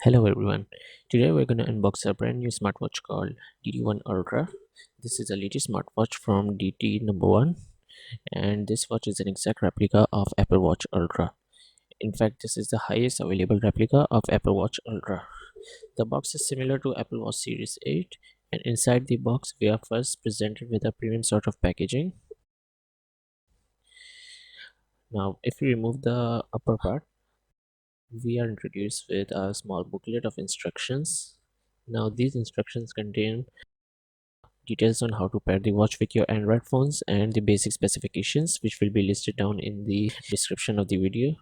Hello everyone. Today we're going to unbox a brand new smartwatch called DT1 Ultra. This is a latest smartwatch from DT1, and this watch is an exact replica of Apple Watch Ultra. In fact, this is the highest available replica of Apple Watch Ultra. The box is similar to Apple Watch Series 8, and inside the box we are first presented with a premium sort of packaging. Now if we remove the upper part, we are introduced with a small booklet of instructions. Now these instructions contain details on how to pair the watch with your Android phones and the basic specifications, which will be listed down in the description of the video.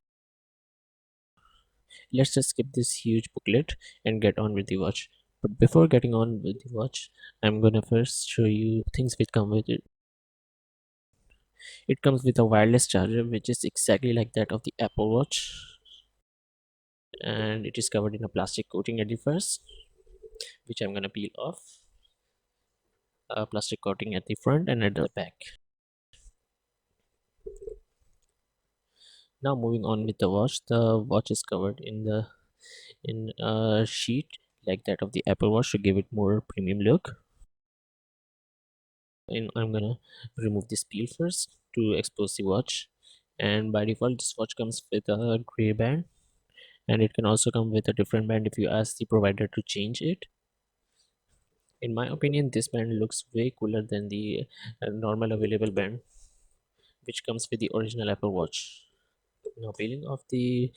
Let's just skip this huge booklet and get on with the watch. But before getting on with the watch, I'm gonna first show you things which come with it. It comes with a wireless charger, which is exactly like that of the Apple Watch, and it is covered in a plastic coating at the first, which I'm gonna peel off. A plastic coating at the front and at the back. Now moving on with the watch is covered in a sheet like that of the Apple Watch to give it more premium look. And I'm gonna remove this peel first to expose the watch. And by default, this watch comes with a gray band, and it can also come with a different band if you ask the provider to change it. In my opinion, this band looks way cooler than the normal available band which comes with the original Apple Watch. Now peeling off the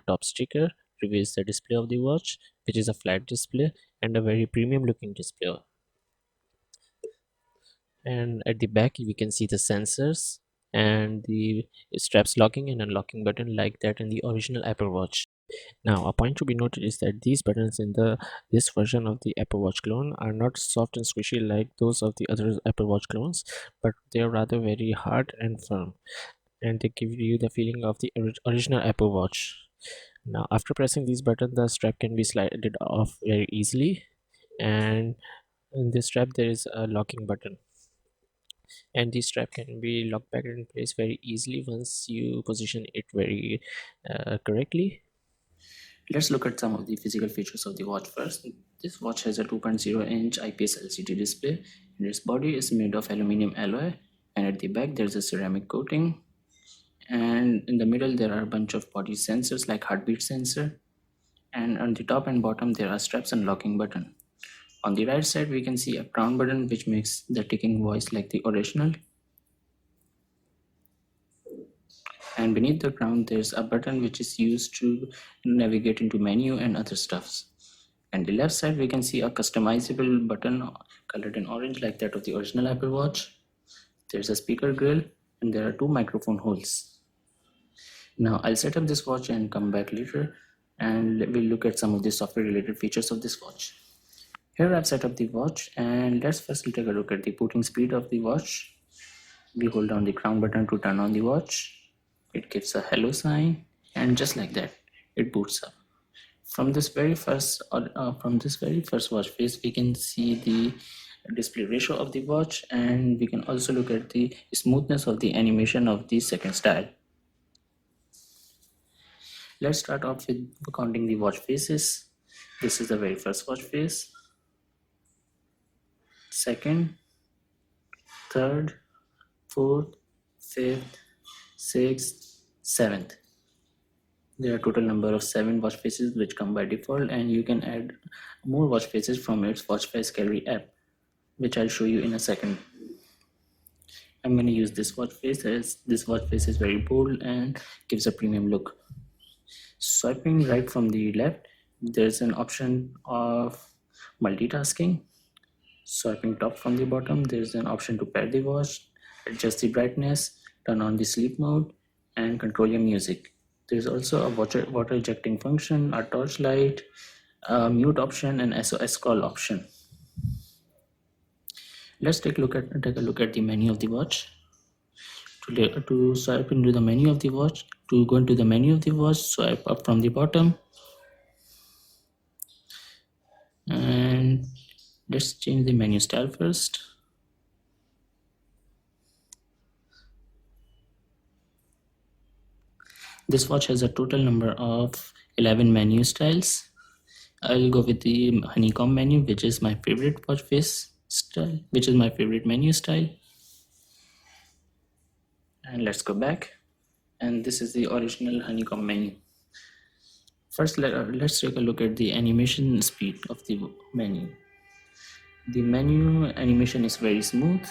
top sticker reveals the display of the watch, which is a flat display and a very premium looking display. And at the back we can see the sensors and the straps locking and unlocking button like that in the original Apple Watch. Now a point to be noted is that these buttons in this version of the Apple Watch clone are not soft and squishy like those of the other Apple Watch clones, but they are rather very hard and firm, and they give you the feeling of the original Apple Watch. Now after pressing these buttons, the strap can be slided off very easily, and in this strap there is a locking button, and the strap can be locked back in place very easily once you position it very correctly. Let's look at some of the physical features of the watch first. This watch has a 2.0-inch IPS LCD display, and its body is made of aluminum alloy, and at the back there's a ceramic coating, and in the middle there are a bunch of body sensors like heartbeat sensor, and on the top and bottom there are straps and locking button. On the right side we can see a crown button which makes the ticking voice like the original, and beneath the crown there's a button which is used to navigate into menu and other stuffs. And the left side we can see a customizable button colored in orange like that of the original Apple Watch. There's a speaker grill and there are two microphone holes. Now I'll set up this watch and come back later, and we'll look at some of the software related features of this watch. Here I've set up the watch, and let's first take a look at the booting speed of the watch. We hold down the crown button to turn on the watch. It gives a hello sign, and just like that it boots up. From this very first watch face we can see the display ratio of the watch, and we can also look at the smoothness of the animation of the second style. Let's start off with counting the watch faces. This is the very first watch face, second, third, fourth, fifth, sixth, seventh. There are a total number of 7 watch faces which come by default, and you can add more watch faces from its watch face gallery app, which I'll show you in a second. I'm going to use this watch face as this watch face is very bold and gives a premium look. Swiping right from the left, there's an option of multitasking. Swiping top from the bottom, there's an option to pair the watch, adjust the brightness, turn on the sleep mode, and control your music. There's also a water ejecting function, a torch light, a mute option, and SOS call option. Let's take a look at the menu of the watch. To swipe into the menu of the watch, to go into the menu of the watch, swipe up from the bottom, and let's change the menu style first. This watch has a total number of 11 menu styles. I'll go with the honeycomb menu, which is my favorite watch face style, which is my favorite menu style. And let's go back. And this is the original honeycomb menu. First, let's take a look at the animation speed of the menu. The menu animation is very smooth.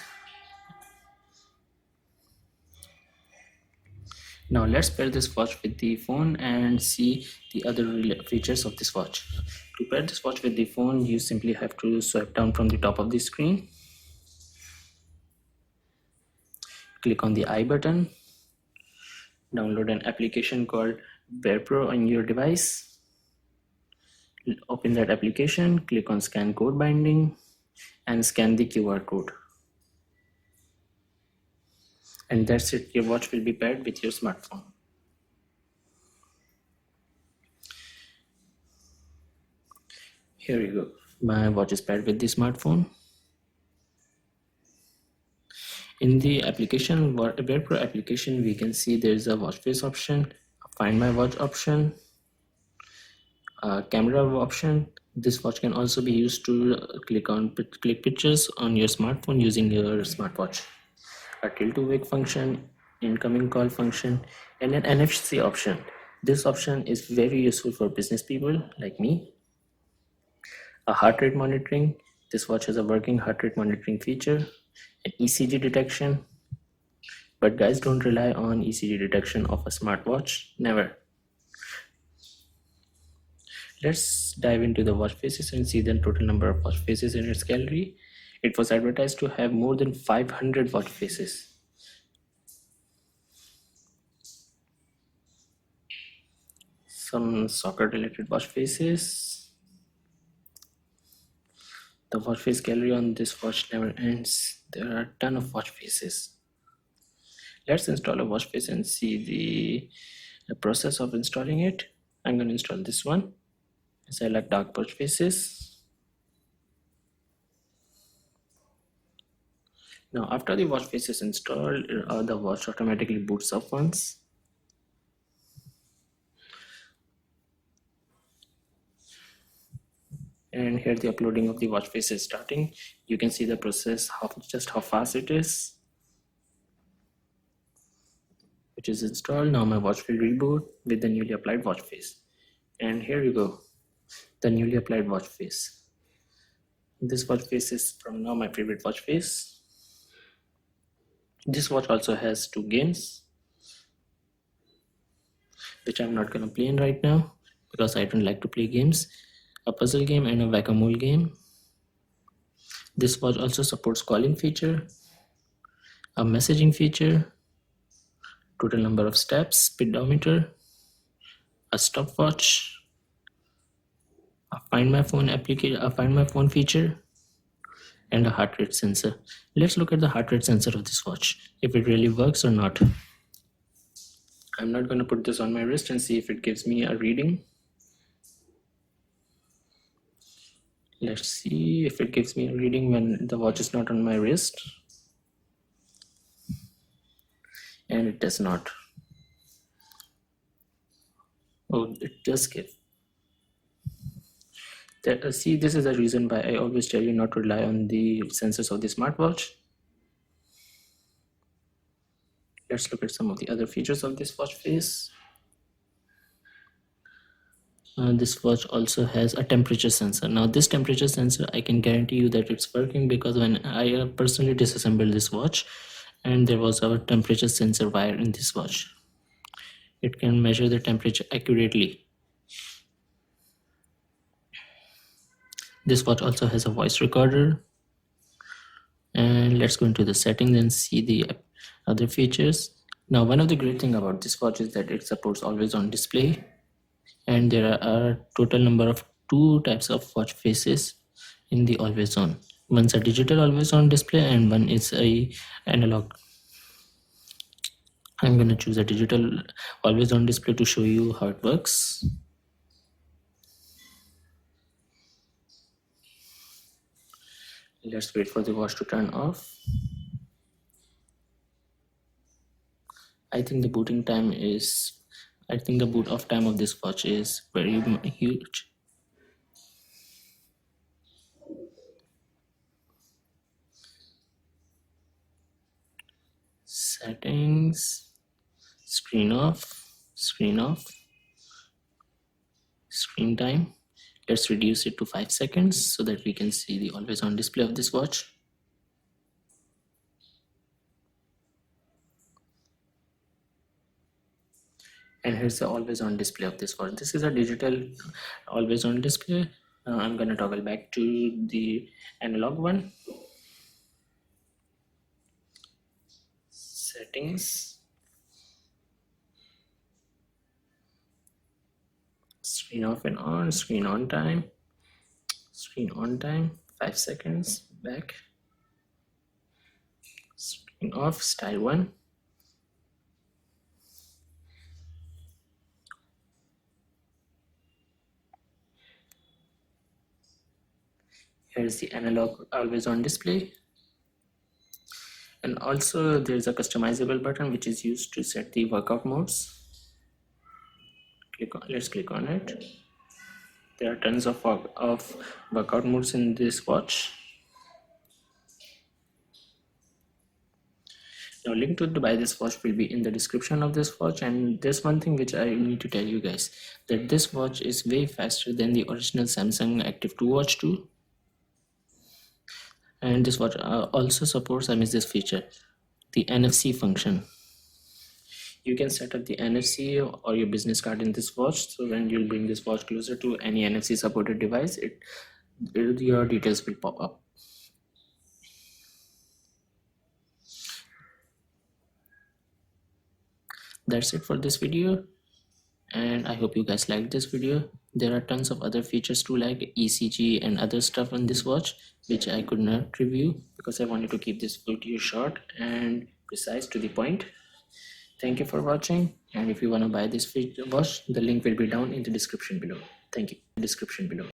Now let's pair this watch with the phone and see the other features of this watch. To pair this watch with the phone, you simply have to swipe down from the top of the screen. Click on the I button. Download an application called Wear Pro on your device. Open that application, click on scan code binding and scan the QR code. And that's it, your watch will be paired with your smartphone. Here you go, my watch is paired with the smartphone. In the application, Wear Pro application, we can see there's a watch face option, a find my watch option, a camera option. This watch can also be used to click pictures on your smartphone using your smartwatch. A tilt to wake function, incoming call function, and an NFC option. This option is very useful for business people like me. A heart rate monitoring. This watch has a working heart rate monitoring feature, an ECG detection. But guys, don't rely on ECG detection of a smartwatch. Never. Let's dive into the watch faces and see the total number of watch faces in its gallery. It was advertised to have more than 500 watch faces. Some soccer related watch faces. The watch face gallery on this watch never ends. There are a ton of watch faces. Let's install a watch face and see the process of installing it. I'm going to install this one. I like dark watch faces. Now after the watch face is installed, the watch automatically boots up once. And here the uploading of the watch face is starting. You can see the process, just how fast it is. Which is installed. Now my watch will reboot with the newly applied watch face. And here you go, the newly applied watch face. This watch face is from now my favorite watch face. This watch also has 2 games, which I'm not gonna play in right now because I don't like to play games. A puzzle game and a whack-a-mole game. This watch also supports calling feature, a messaging feature, total number of steps, speedometer, a stopwatch, a find my phone application, a find my phone feature, and a heart rate sensor. Let's look at the heart rate sensor of this watch, if it really works or not. I'm not going to put this on my wrist and see if it gives me a reading. Let's see if it gives me a reading when the watch is not on my wrist. And it does not. Oh, it does give. See, this is the reason why I always tell you not to rely on the sensors of the smartwatch. Let's look at some of the other features of this watch face. This watch also has a temperature sensor. Now this temperature sensor, I can guarantee you that it's working because when I personally disassembled this watch and there was a temperature sensor wire in this watch. It can measure the temperature accurately. This watch also has a voice recorder. And let's go into the settings and see the other features. Now one of the great thing about this watch is that it supports always on display. And there are a total number of 2 types of watch faces in the always on. One's a digital always on display and one is a analog. I'm going to choose a digital always on display to show you how it works. Let's wait for the watch to turn off. I think the boot off time of this watch is very huge. settings, screen off, screen off, screen time. Let's reduce it to 5 seconds so that we can see the always on display of this watch. And here's the always on display of this watch. This is a digital always on display. I'm gonna toggle back to the analog one. Settings, screen off and on, screen on time, screen on time, 5 seconds, back, screen off, style 1. Here's the analog always on display. And also there's a customizable button which is used to set the workout modes. Let's click on it. There are tons of workout modes in this watch. Now link to buy this watch will be in the description of this watch. And there's one thing which I need to tell you guys, that this watch is way faster than the original Samsung Active 2 Watch 2. And this watch also supports, I miss this feature, the NFC function. You can set up the NFC or your business card in this watch, so when you'll bring this watch closer to any NFC supported device, your details will pop up. That's it for this video, and I hope you guys liked this video. There are tons of other features too, like ECG and other stuff on this watch, which I could not review because I wanted to keep this video short and precise to the point. Thank you for watching, and if you want to buy this watch, the link will be down in the description below. Thank you.